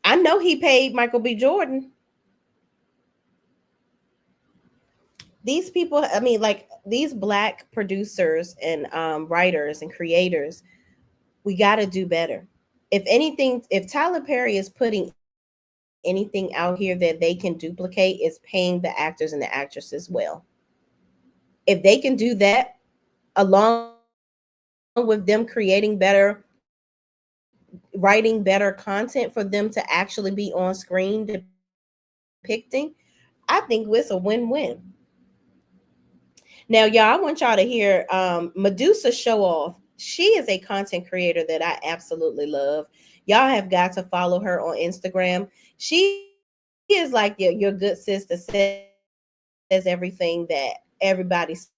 I know he paid Michael B. Jordan. These people, I mean, like these black producers and writers and creators, we got to do better. If anything, if Tyler Perry is putting anything out here that they can duplicate, is paying the actors and the actresses well. If they can do that, along with them creating better, writing better content for them to actually be on screen depicting, I think it's a win-win. Now, Now, y'all, I want y'all to hear Medusa Show Off. She is a content creator that I absolutely love. Y'all have got to follow her on Instagram. She is like your good sis that says everything that everybody's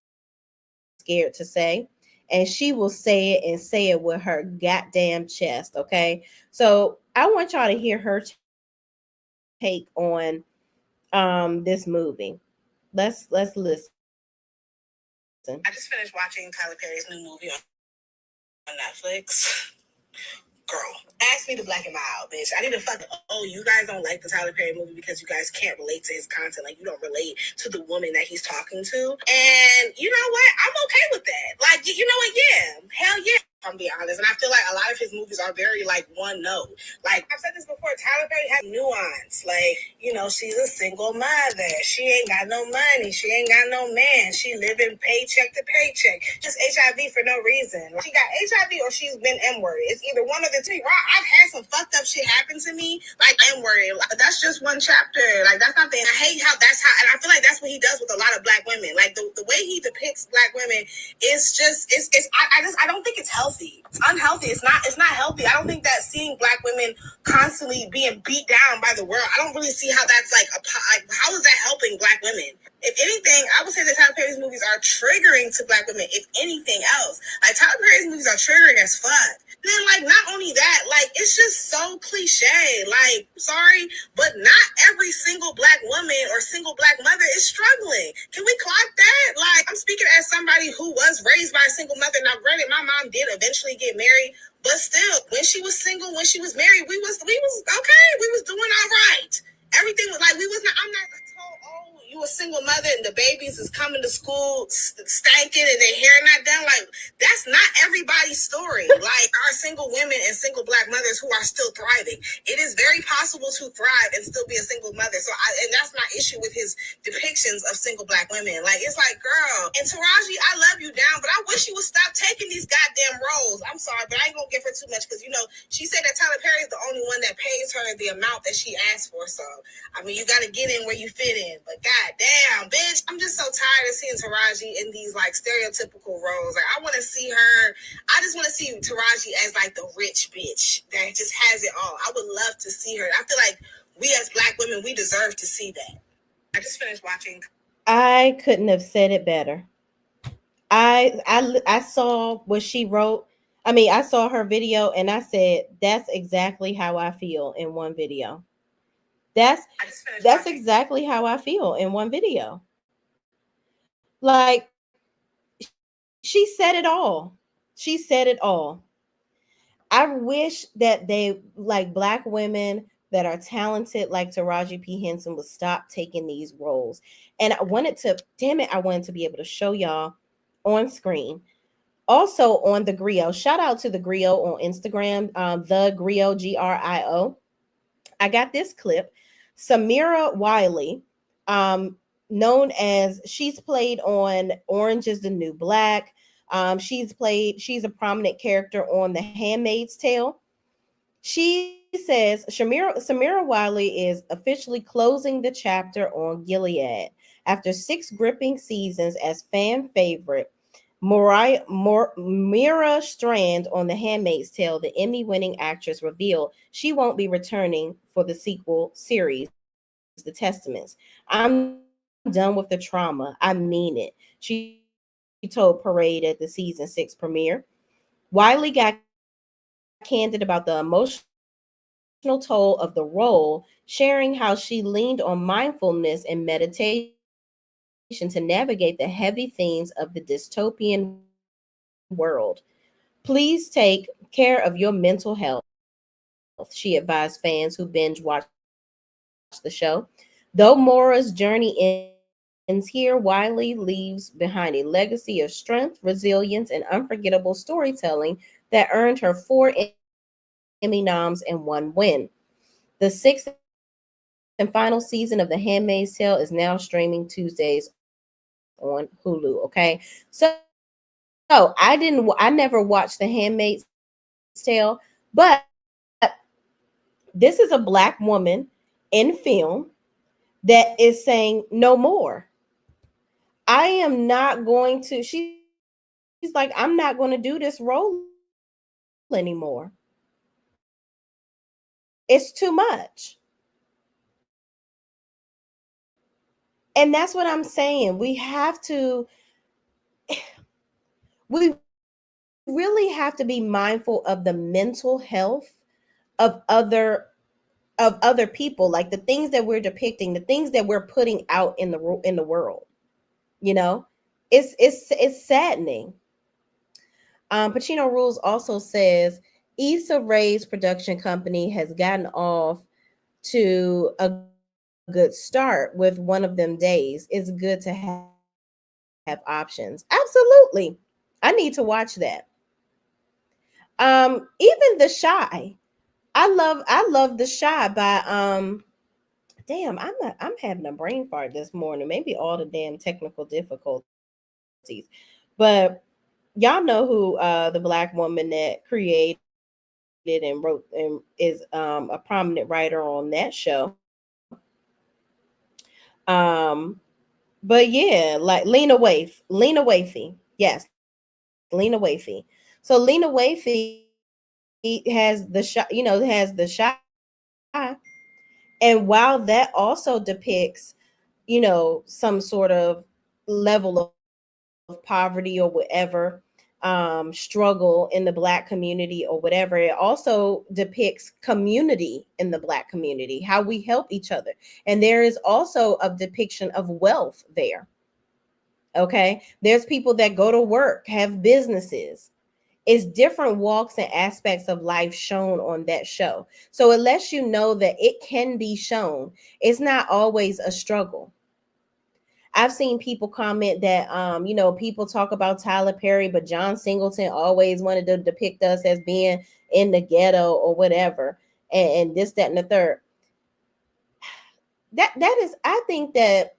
scared to say. And she will say it and say it with her goddamn chest. Okay. So I want y'all to hear her take on this movie. Let's listen. I just finished watching Tyler Perry's new movie on Netflix. Girl, ask me to black him out, bitch. I need to fucking, oh, you guys don't like the Tyler Perry movie because you guys can't relate to his content. Like, you don't relate to the woman that he's talking to. And you know what? I'm okay with that. Like, you know what? Yeah. Hell yeah. I'm being honest. And I feel like a lot of his movies are very, like, one note. Like, I've said this before, Tyler Perry has nuance. Like, you know, she's a single mother. She ain't got no money. She ain't got no man. She living paycheck to paycheck. Just HIV for no reason. Like, she got HIV or she's been M-worded. It's either one of the two. Right? I've had some fucked up shit happen to me, like M-worded. Like, that's just one chapter. Like, that's not the. I hate how that's how, and I feel like that's what he does with a lot of black women. Like, the way he depicts black women is just, I don't think it's healthy. It's unhealthy. It's not healthy. I don't think that seeing black women constantly being beat down by the world, I don't really see how that's like how is that helping black women? If anything, I would say that Tyler Perry's movies are triggering to black women. If anything else, like Tyler Perry's movies are triggering as fuck. Then, like, not only that, like, it's just so cliche. Like, sorry, but not every single black woman or single black mother is struggling. Can we clock that? Like, I'm speaking as somebody who was raised by a single mother. Now, granted, my mom did eventually get married, but still, when she was single, when she was married, we was okay. We was doing all right. Everything was like, we was not. I'm not told, oh, you a single mother and the babies is coming to school stanking and their hair not done. Like, that's not everybody's story. Like, our single women and single black mothers who are still thriving. It is very possible to thrive and still be a single mother. So, and that's my issue with his depictions of single black women. Like, it's like, girl, and Taraji, I love you down, but I wish you would stop taking these goddamn roles. I'm sorry, but I ain't gonna give her too much because, you know, she said that Tyler Perry is the only one that pays her the amount that she asked for. So, I mean, you gotta get in where you fit in. But goddamn, bitch, I'm just so tired of seeing Taraji in these like stereotypical roles. Like, I want to see her. I just want to see Taraji as like the rich bitch that just has it all. I would love to see her. I feel like we as black women, we deserve to see that. I just finished watching. I couldn't have said it better. I saw what she wrote. I mean, I saw her video and I said that's exactly how I feel in one video. That's that's exactly how I feel in one video. Like, she said it all. She said it all. I wish that they, like, black women that are talented like Taraji P. Henson, would stop taking these roles. And I wanted to, damn it, I wanted to be able to show y'all on screen. Also on the Griot. Shout out to the Griot on Instagram, the Griot, Grio. I got this clip. Samira Wiley, um, known as, she's played on Orange is the New Black. She's a prominent character on The Handmaid's Tale. She says Samira Wiley is officially closing the chapter on Gilead. After 6 gripping seasons as fan favorite, Mira Strand on The Handmaid's Tale, the Emmy-winning actress, revealed she won't be returning for the sequel series, The Testaments. I'm done with the trauma. I mean it, she told Parade at the season 6 premiere. Wiley got candid about the emotional toll of the role, sharing how she leaned on mindfulness and meditation to navigate the heavy themes of the dystopian world. Please take care of your mental health, she advised fans who binge watch the show. Though Mora's journey ends here, Wiley leaves behind a legacy of strength, resilience, and unforgettable storytelling that earned her 4 Emmy noms and 1 win. The 6th and final season of The Handmaid's Tale is now streaming Tuesdays on Hulu. Okay, so I never watched The Handmaid's Tale, but this is a black woman in film that is saying no more. I am not going to, she's like, I'm not going to do this role anymore. It's too much. And that's what I'm saying. We really have to be mindful of the mental health of other people, like the things that we're depicting, the things that we're putting out in the world. You know, it's saddening. Pacino Rules also says Issa Rae's production company has gotten off to a good start with one of them days. It's good to have options. Absolutely. I need to watch that. Even The Shy. I love The Shy by damn, I'm having a brain fart this morning. Maybe all the damn technical difficulties. But y'all know who the black woman that created and wrote and is a prominent writer on that show. Um but yeah, like Lena Waithe. Yes, Lena Waithe. So Lena Waithe has the shy, and while that also depicts, some sort of level of poverty or whatever, struggle in the black community or whatever, it also depicts community in the black community, how we help each other. And there is also a depiction of wealth there. Okay. There's people that go to work, have businesses. It's different walks and aspects of life shown on that show. So it lets you know that it can be shown. It's not always a struggle. I've seen people comment that people talk about Tyler Perry, but John Singleton always wanted to depict us as being in the ghetto or whatever, and this, that, and the third. That is, I think that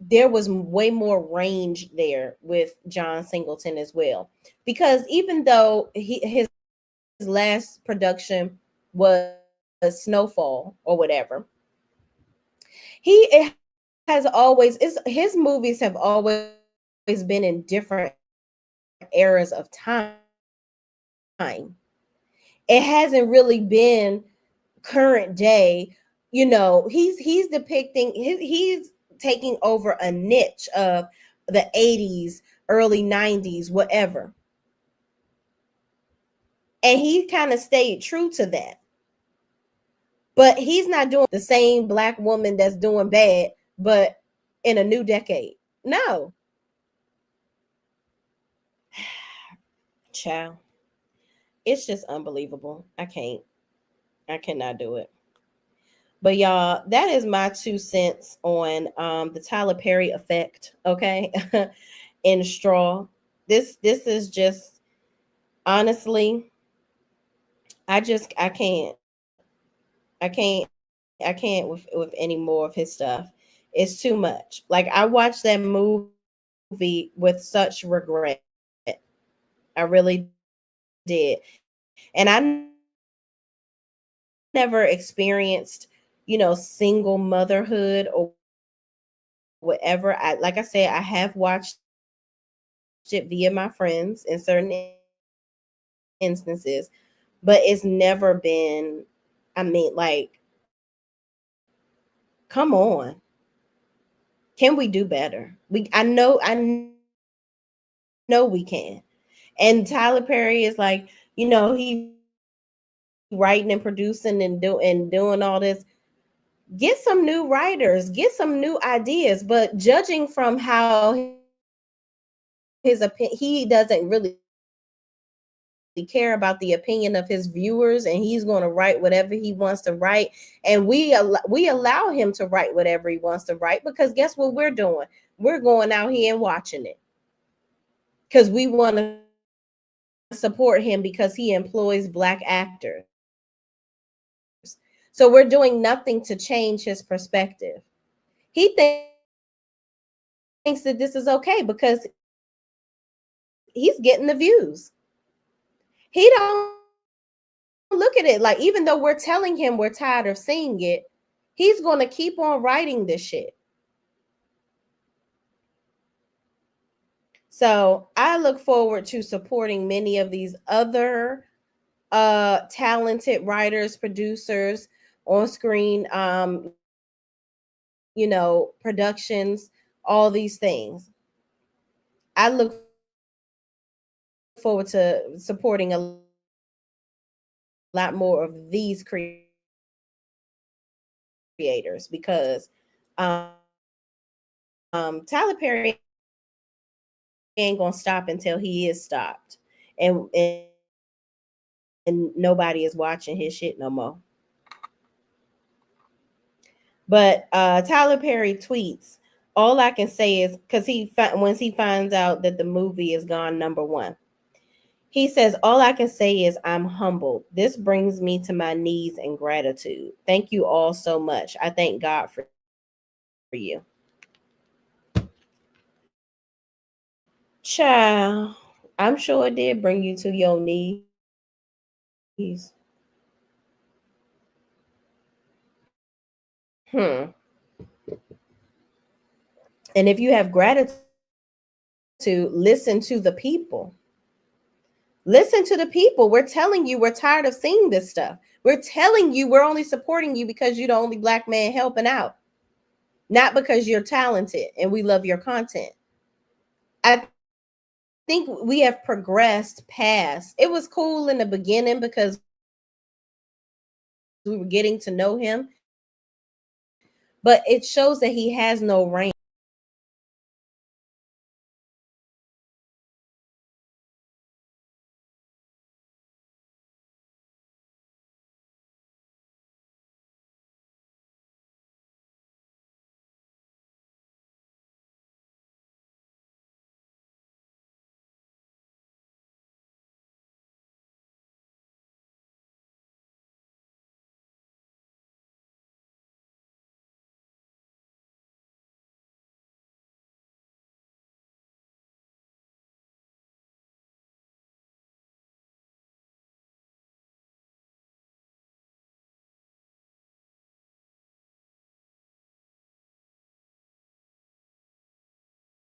there was way more range there with John Singleton as well. Because even though his last production was Snowfall or whatever, it has always, his movies have always been in different eras of time. It hasn't really been current day. He's depicting, he's taking over a niche of the 80s, early 90s, whatever. And he kind of stayed true to that. But he's not doing the same black woman that's doing bad, but in a new decade. No. Child. It's just unbelievable. I cannot do it. But y'all, that is my 2 cents on the Tyler Perry effect, okay? In Straw. This is just, honestly, I can't with any more of his stuff. It's too much. Like, I watched that movie with such regret. I really did. And I never experienced, single motherhood or whatever. Like I said, I have watched it via my friends in certain instances, but it's never been, I mean, like, come on. Can we do better? I know we can. And Tyler Perry is like, he writing and producing and doing all this. Get some new writers, get some new ideas. But judging from how he doesn't really care about the opinion of his viewers, and he's going to write whatever he wants to write, and we allow him to write whatever he wants to write, because guess what we're doing? We're going out here and watching it, because we want to support him because he employs black actors. So we're doing nothing to change his perspective. He thinks that this is okay because he's getting the views. He don't look at it like, even though we're telling him we're tired of seeing it, he's going to keep on writing this shit. So I look forward to supporting many of these other talented writers, producers, on screen, productions, all these things. I look forward to supporting a lot more of these creators because Tyler Perry ain't gonna stop until he is stopped, and nobody is watching his shit no more. But Tyler Perry tweets, all I can say is, because once he finds out that the movie is gone #1, he says, all I can say is I'm humbled. This brings me to my knees in gratitude. Thank you all so much. I thank God for you. Child, I'm sure it did bring you to your knees. And if you have gratitude, listen to the people. Listen to the people. We're telling you we're tired of seeing this stuff. We're telling you we're only supporting you because you're the only black man helping out, not because you're talented and we love your content. I think we have progressed past. It was cool in the beginning because we were getting to know him, but it shows that he has no reign.